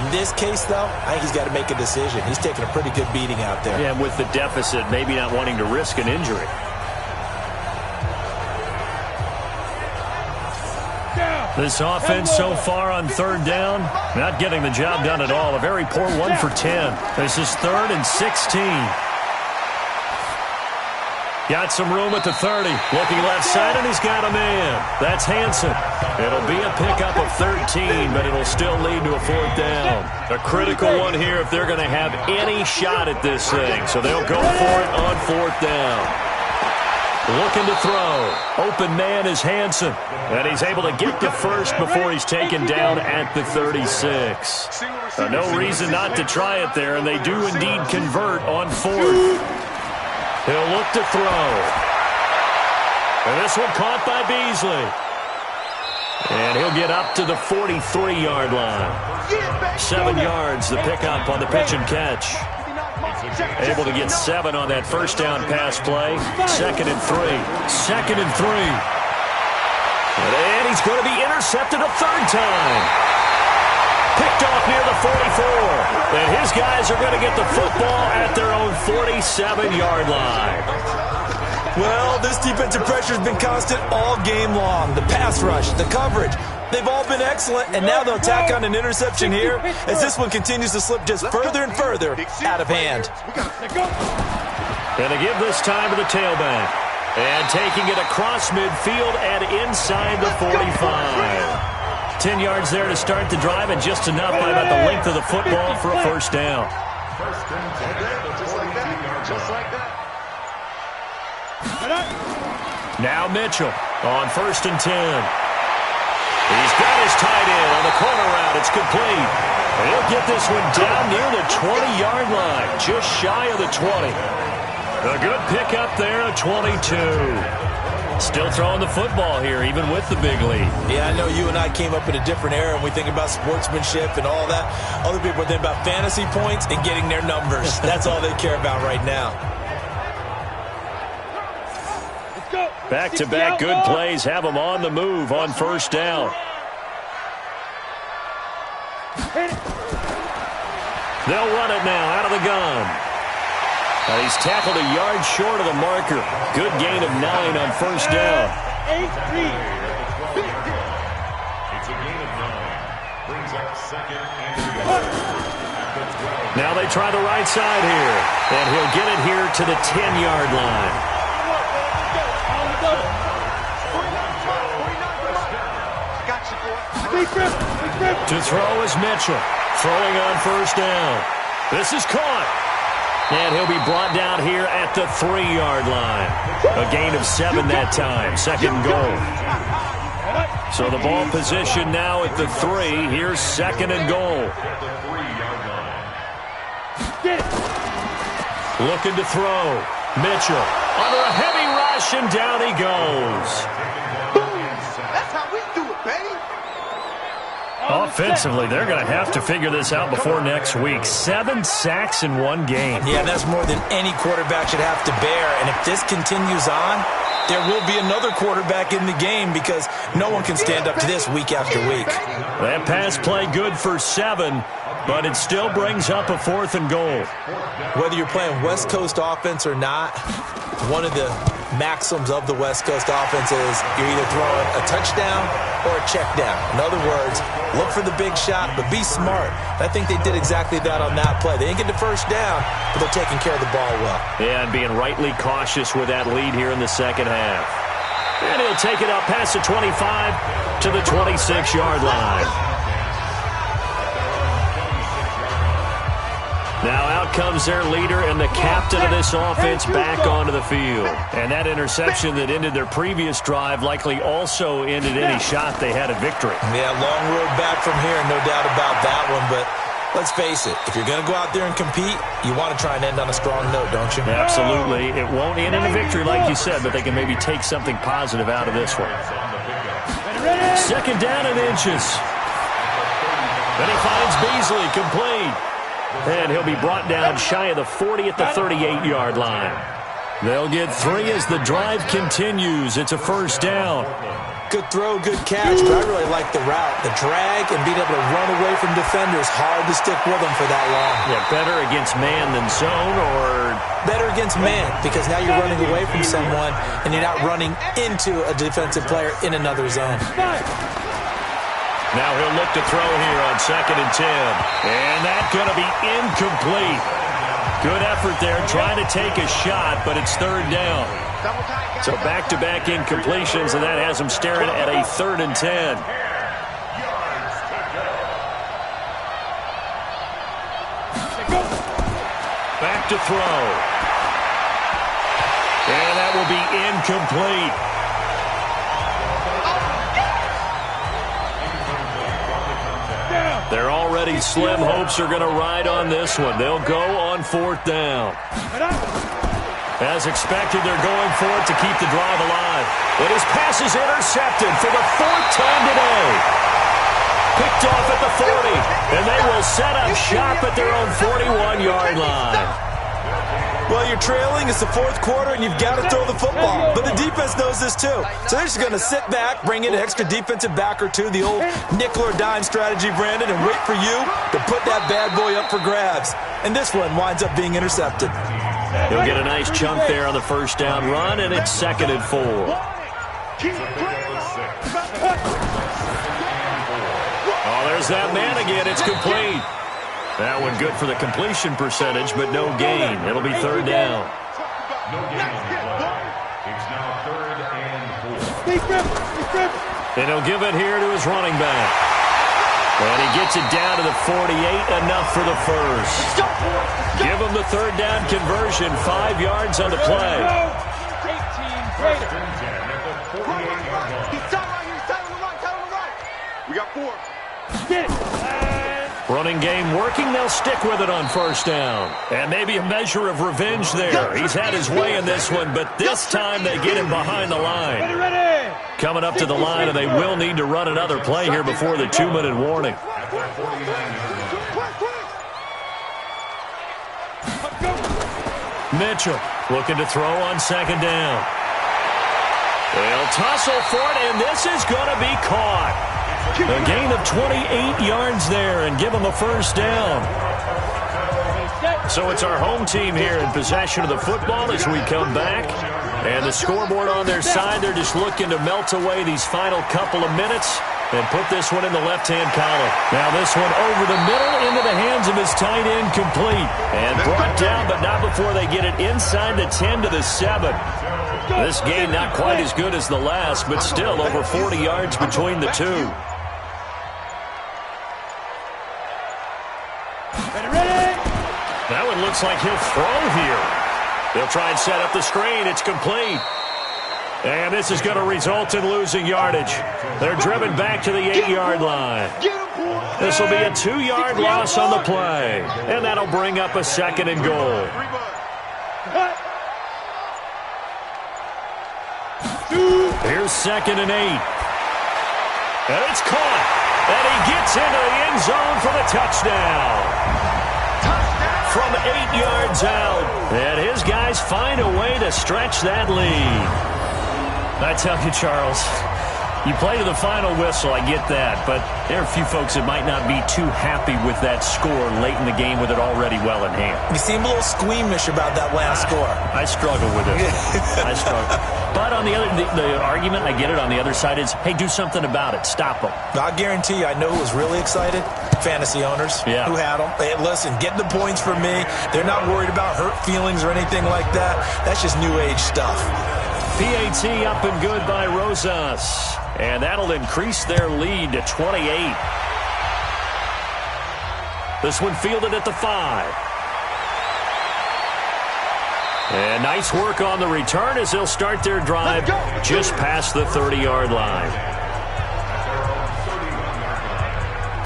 In this case, though, I think he's got to make a decision. He's taking a pretty good beating out there. Yeah, with the deficit, maybe not wanting to risk an injury. This offense so far on third down, not getting the job done at all. A very poor 1 for 10. This is 3rd and 16. Got some room at the 30. Looking left side, and he's got a man. That's Hansen. It'll be a pickup of 13, but it'll still lead to a 4th down. A critical one here if they're going to have any shot at this thing. So they'll go for it on 4th down. Looking to throw. Open man is Hansen. And he's able to get the first before he's taken down at the 36. No reason not to try it there, and they do indeed convert on 4th. He'll look to throw. And this one caught by Beasley. And he'll get up to the 43-yard line. 7 yards, the pickup on the pitch and catch. Able to get 7 on that first down pass play. 2nd and 3. 2nd and 3. And he's going to be intercepted a 3rd time. Picked off near the 44. And his guys are going to get the football at their own 47-yard line. Well, this defensive pressure has been constant all game long. The pass rush, the coverage, they've all been excellent, and now they'll tack on an interception here as this one continues to slip just further and further out of hand. Going to give this time to the tailback. And taking it across midfield and inside the 45. 10 yards there to start the drive, and just enough by about the length of the football for a first down. Now Mitchell on 1st and 10. He's got his tight end on the corner route. It's complete. He'll get this one down near the 20-yard line, just shy of the 20. A good pickup there at 22. Still throwing the football here, even with the big lead. Yeah, I know you and I came up in a different era, and we think about sportsmanship and all that. Other people think about fantasy points and getting their numbers. That's all they care about right now. Back-to-back good plays have them on the move on first down. They'll run it now out of the gun. He's tackled a yard short of the marker. Good gain of 9 on first down. It's a gain of 9. Brings up 2nd and 10. Now they try the right side here. And he'll get it here to the 10-yard line. To throw is Mitchell. Throwing on first down. This is caught. And he'll be brought down here at the 3-yard line. A gain of 7 that time. 2nd goal. So the ball position now at the 3. Here's 2nd and goal. Looking to throw. Mitchell under a heavy rush, and down he goes. That's how we do it, baby. Offensively, they're going to have to figure this out before next week. 7 sacks in one game. Yeah, that's more than any quarterback should have to bear. And if this continues on, there will be another quarterback in the game because no one can stand up to this week after week. That pass play good for 7, but it still brings up a 4th and goal. Whether you're playing West Coast offense or not, one of the maxims of the West Coast offense is you're either throwing a touchdown or a check down. In other words, look for the big shot, but be smart. I think they did exactly that on that play. They didn't get the first down, but they're taking care of the ball well. Yeah, and being rightly cautious with that lead here in the second half. And he'll take it up past the 25 to the 26-yard line. Now out comes their leader and the captain of this offense back onto the field. And that interception that ended their previous drive likely also ended any shot they had at victory. Yeah, long road back from here, no doubt about that one. But let's face it, if you're going to go out there and compete, you want to try and end on a strong note, don't you? Absolutely. It won't end in a victory like you said, but they can maybe take something positive out of this one. Second down and inches. And he finds Beasley, complete. And he'll be brought down shy of the 40 at the 38-yard line. They'll get 3 as the drive continues. It's a first down. Good throw, good catch, but I really like the route. The drag and being able to run away from defenders, hard to stick with them for that long. Yeah, better against man than zone, or? Better against man, because now you're running away from someone and you're not running into a defensive player in another zone. Now he'll look to throw here on 2nd and 10. And that's going to be incomplete. Good effort there, trying to take a shot, but it's 3rd down. So back-to-back incompletions, and that has them staring at a 3rd and 10. Back to throw. And that will be incomplete. They're already slim hopes are going to ride on this one. They'll go on 4th down. As expected, they're going for it to keep the drive alive. But his pass is intercepted for the 4th time today. Picked off at the 40, and they will set up shop at their own 41-yard line. Well, you're trailing. It's the 4th quarter, and you've got to throw the football. But the defense knows this, too. So they're just going to sit back, bring in an extra defensive back or two, the old nickel or dime strategy, Brandon, and wait for you to put that bad boy up for grabs. And this one winds up being intercepted. He'll get a nice chunk there on the first down run, and it's 2nd and 4. Oh, there's that man again. It's complete. That one good for the completion percentage, but no gain. It'll be 3rd down. No gain on the play. It's now 3rd and 4. And he'll give it here to his running back. And he gets it down to the 48, enough for the first. Give him the 3rd down conversion, 5 yards on the play. 18 greater. We got 4. Get it. Running game working, they'll stick with it on 1st down. And maybe a measure of revenge there. He's had his way in this one, but this time they get him behind the line. Coming up to the line, and they will need to run another play here before the 2-minute warning. Mitchell looking to throw on 2nd down. They'll tussle for it, and this is going to be caught. A gain of 28 yards there and give them a first down. So it's our home team here in possession of the football as we come back. And the scoreboard on their side, they're just looking to melt away these final couple of minutes and put this one in the left-hand column. Now this one over the middle into the hands of his tight end, complete. And brought down, but not before they get it inside the 10 to the 7. This game not quite as good as the last, but still over 40 yards between the two. That one looks like he'll throw here. They'll try and set up the screen. It's complete. And this is going to result in losing yardage. They're driven back to the 8-yard line. This will be a 2-yard loss on the play. And that'll bring up a 2nd and goal. Here's 2nd and 8. And it's caught. And he gets into the end zone for the touchdown. From 8 yards out. And his guys find a way to stretch that lead. I tell you, Charles, you play to the final whistle, I get that. But there are a few folks that might not be too happy with that score late in the game with it already well in hand. You seem a little squeamish about that last score. I struggle with it. I struggle. But on the other, the argument, I get it, on the other side is, hey, do something about it. Stop them. I guarantee you, I know who was really excited. Fantasy owners who had them. Hey, listen, get the points for me. They're not worried about hurt feelings or anything like that. That's just new age stuff. PAT up and good by Rosas. And that'll increase their lead to 28. This one fielded at the 5. And nice work on the return as they'll start their drive just past the 30-yard line.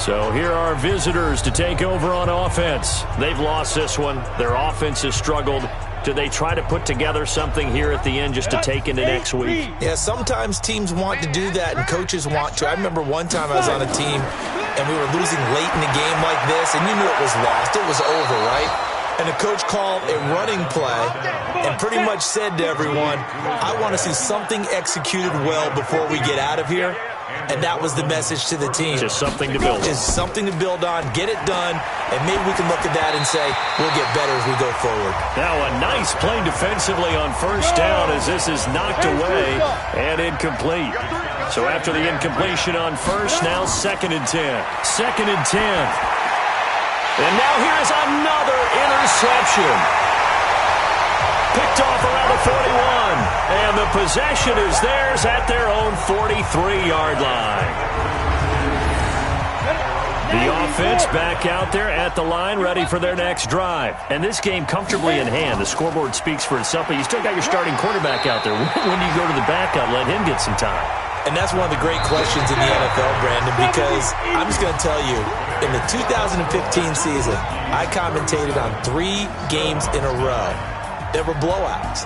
So here are visitors to take over on offense. They've lost this one. Their offense has struggled. Do they try to put together something here at the end just to take into next week? Yeah, sometimes teams want to do that and coaches want to. I remember one time I was on a team and we were losing late in a game like this, and you knew it was lost. It was over, right? And the coach called a running play and pretty much said to everyone, I want to see something executed well before we get out of here. And that was the message to the team. Just something to build on. Just something to build on, get it done, and maybe we can look at that and say, we'll get better as we go forward. Now a nice play defensively on first down as this is knocked away and incomplete. So after the incompletion on first, now 2nd and 10. 2nd and 10. And now here is another interception. Picked off around the 41. And the possession is theirs at their own 43-yard line. The offense back out there at the line, ready for their next drive. And this game comfortably in hand. The scoreboard speaks for itself, but you still got your starting quarterback out there. When do you go to the backup, let him get some time? And that's one of the great questions in the NFL, Brandon, because I'm just going to tell you, in the 2015 season, I commentated on 3 games in a row. There were blowouts.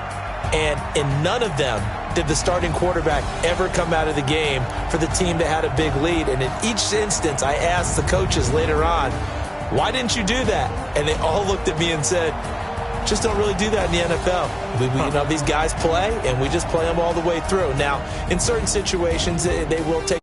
And in none of them did the starting quarterback ever come out of the game for the team that had a big lead. And in each instance, I asked the coaches later on, why didn't you do that? And they all looked at me and said, just don't really do that in the NFL. You know, these guys play, and we just play them all the way through. Now, in certain situations, they will take